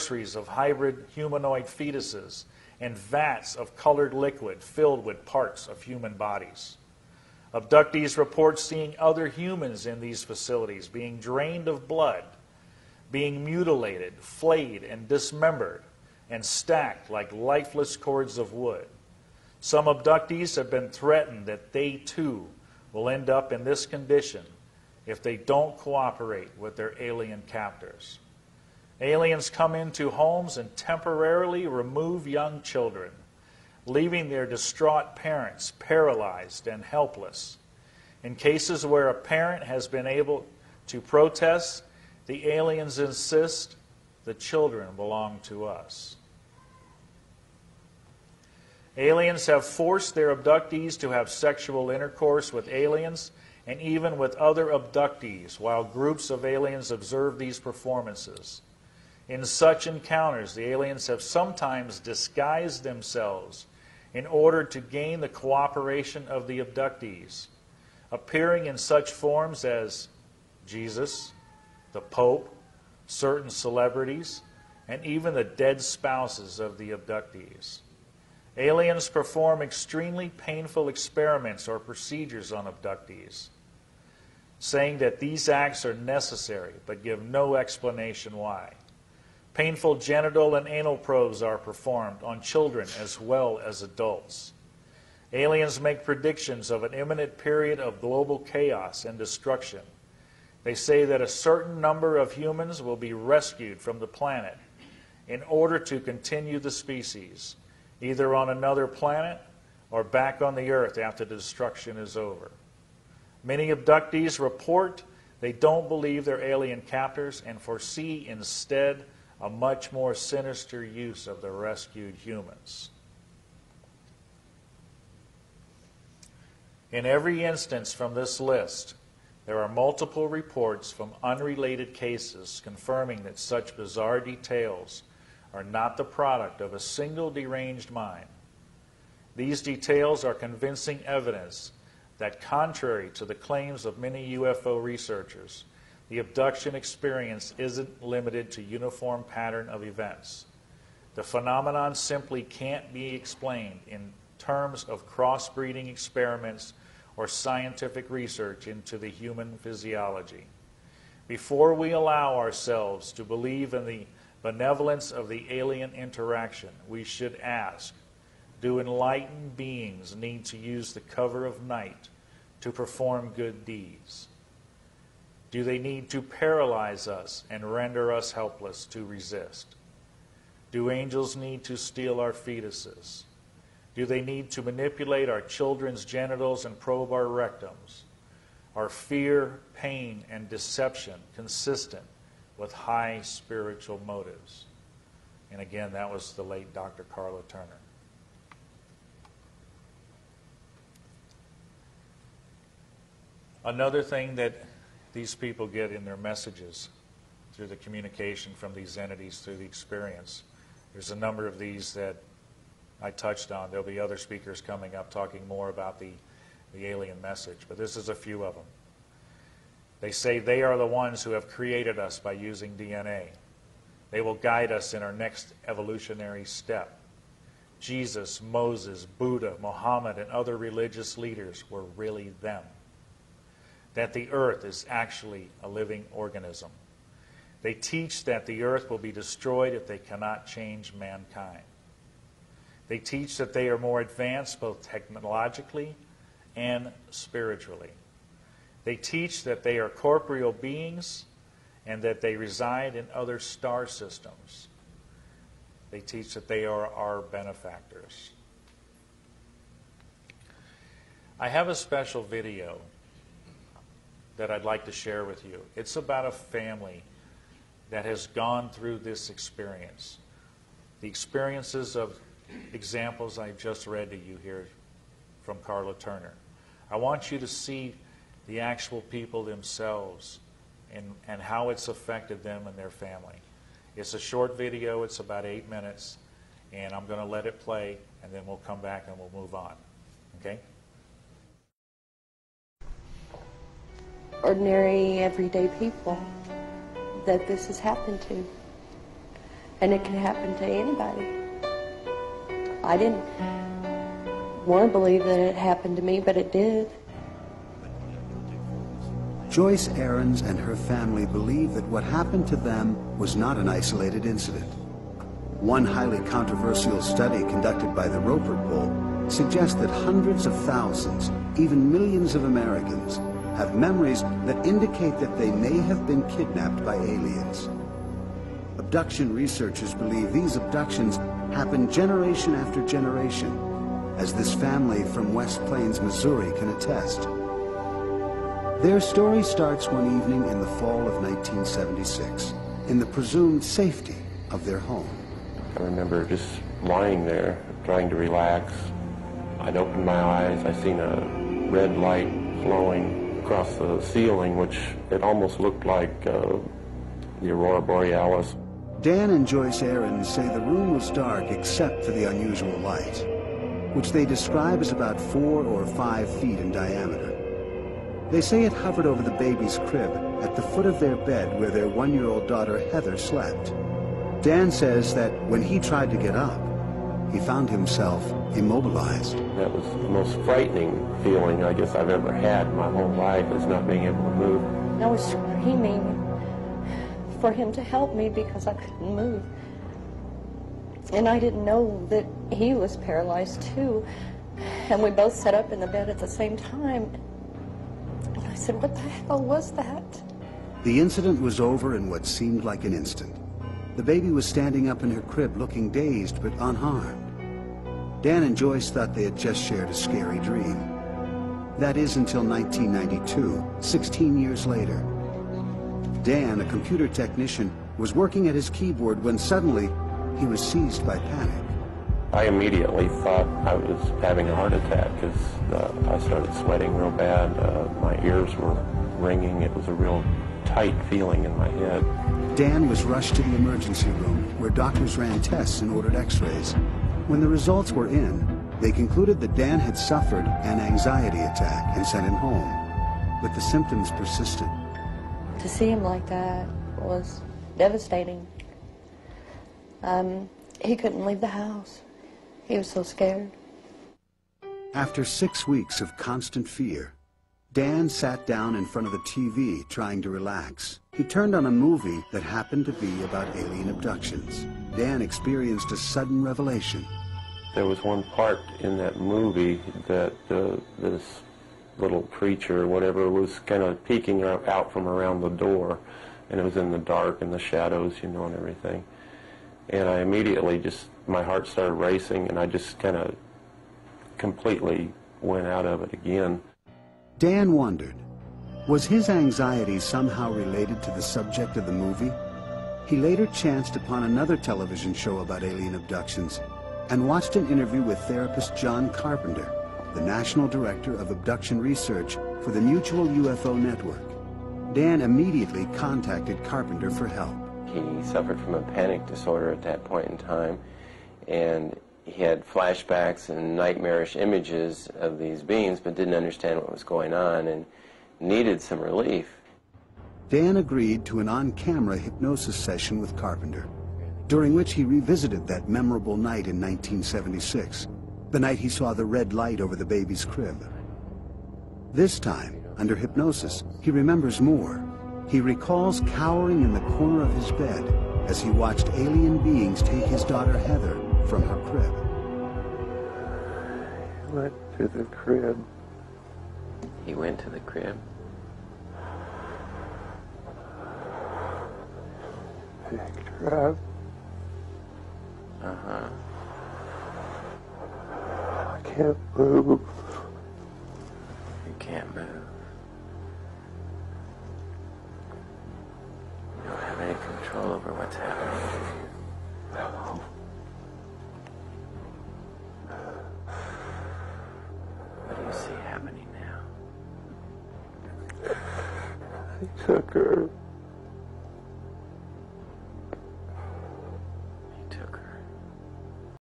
nurseries of hybrid humanoid fetuses and vats of colored liquid filled with parts of human bodies. Abductees report seeing other humans in these facilities being drained of blood, being mutilated, flayed, and dismembered, and stacked like lifeless cords of wood. Some abductees have been threatened that they too will end up in this condition if they don't cooperate with their alien captors. Aliens come into homes and temporarily remove young children, leaving their distraught parents paralyzed and helpless. In cases where a parent has been able to protest, the aliens insist the children belong to us. Aliens have forced their abductees to have sexual intercourse with aliens and even with other abductees, while groups of aliens observe these performances. In such encounters, the aliens have sometimes disguised themselves in order to gain the cooperation of the abductees, appearing in such forms as Jesus, the Pope, certain celebrities, and even the dead spouses of the abductees. Aliens perform extremely painful experiments or procedures on abductees, saying that these acts are necessary but give no explanation why. Painful genital and anal probes are performed on children as well as adults. Aliens make predictions of an imminent period of global chaos and destruction. They say that a certain number of humans will be rescued from the planet in order to continue the species, either on another planet or back on the earth after the destruction is over. Many abductees report they don't believe their alien captors and foresee instead a much more sinister use of the rescued humans. In every instance from this list, there are multiple reports from unrelated cases confirming that such bizarre details are not the product of a single deranged mind. These details are convincing evidence that, contrary to the claims of many UFO researchers, the abduction experience isn't limited to uniform pattern of events. The phenomenon simply can't be explained in terms of crossbreeding experiments or scientific research into the human physiology. Before we allow ourselves to believe in the benevolence of the alien interaction, we should ask, do enlightened beings need to use the cover of night to perform good deeds? Do they need to paralyze us and render us helpless to resist? Do angels need to steal our fetuses? Do they need to manipulate our children's genitals and probe our rectums? Are fear, pain, and deception consistent with high spiritual motives? And again, that was the late Dr. Carla Turner. Another thing that these people get in their messages through the communication from these entities through the experience, there's a number of these that I touched on. There'll be other speakers coming up talking more about the alien message, but this is a few of them. They say they are the ones who have created us by using DNA. They will guide us in our next evolutionary step. Jesus, Moses, Buddha, Muhammad, and other religious leaders were really them. That the earth is actually a living organism. They teach that the earth will be destroyed if they cannot change mankind. They teach that they are more advanced both technologically and spiritually. They teach that they are corporeal beings and that they reside in other star systems. They teach that they are our benefactors. I have a special video that I'd like to share with you. It's about a family that has gone through this experience. The experiences of examples I just read to you here from Carla Turner. I want you to see the actual people themselves and how it's affected them and their family. It's a short video. It's about 8 minutes, and I'm going to let it play, and then we'll come back and we'll move on. Okay? Ordinary, everyday people that this has happened to. and it can happen to anybody. I didn't want to believe that it happened to me, but it did. Joyce Ahrens and her family believe that what happened to them was not an isolated incident. One highly controversial study conducted by the Roper Poll suggests that hundreds of thousands, even millions of Americans, have memories that indicate that they may have been kidnapped by aliens. Abduction researchers believe these abductions happen generation after generation, as this family from West Plains, Missouri can attest. Their story starts one evening in the fall of 1976, in the presumed safety of their home. I remember just lying there, trying to relax. I'd opened my eyes, I seen a red light flowing across the ceiling, which it almost looked like the Aurora Borealis. Dan and Joyce Ahrens say the room was dark except for the unusual light, which they describe as about 4 or 5 feet in diameter. They say it hovered over the baby's crib at the foot of their bed where their 1-year-old daughter Heather slept. Dan says that when he tried to get up, he found himself immobilized. That was the most frightening feeling I guess I've ever had in my whole life, is not being able to move. I was screaming for him to help me because I couldn't move. And I didn't know that he was paralyzed too. And we both sat up in the bed at the same time. And I said, what the hell was that? The incident was over in what seemed like an instant. The baby was standing up in her crib looking dazed but unharmed. Dan and Joyce thought they had just shared a scary dream. That is until 1992, 16 years later. Dan, a computer technician, was working at his keyboard when suddenly he was seized by panic. I immediately thought I was having a heart attack because I started sweating real bad. My ears were ringing. It was a real tight feeling in my head. Dan was rushed to the emergency room where doctors ran tests and ordered x-rays. When the results were in, they concluded that Dan had suffered an anxiety attack and sent him home, but the symptoms persisted. To see him like that was devastating. He couldn't leave the house. He was so scared. After 6 weeks of constant fear, Dan sat down in front of the TV trying to relax. He turned on a movie that happened to be about alien abductions. Dan experienced a sudden revelation. There was one part in that movie that this little creature or whatever was kind of peeking out from around the door, and it was in the dark and the shadows, you know, and everything. And I immediately just, my heart started racing, and I just kind of completely went out of it again. Dan wondered, was his anxiety somehow related to the subject of the movie? He later chanced upon another television show about alien abductions and watched an interview with therapist John Carpenter, the National Director of Abduction Research for the Mutual UFO Network. Dan immediately contacted Carpenter for help. He suffered from a panic disorder at that point in time, and he had flashbacks and nightmarish images of these beings, but didn't understand what was going on and needed some relief. Dan agreed to an on-camera hypnosis session with Carpenter, during which he revisited that memorable night in 1976, the night he saw the red light over the baby's crib. This time, under hypnosis, he remembers more. He recalls cowering in the corner of his bed as he watched alien beings take his daughter Heather from her crib. He went to the crib. He went to the crib. Picked her up. Uh-huh. I can't move. You can't move. You don't have any control over what's happening to you. No. What do you see happening now? They took her.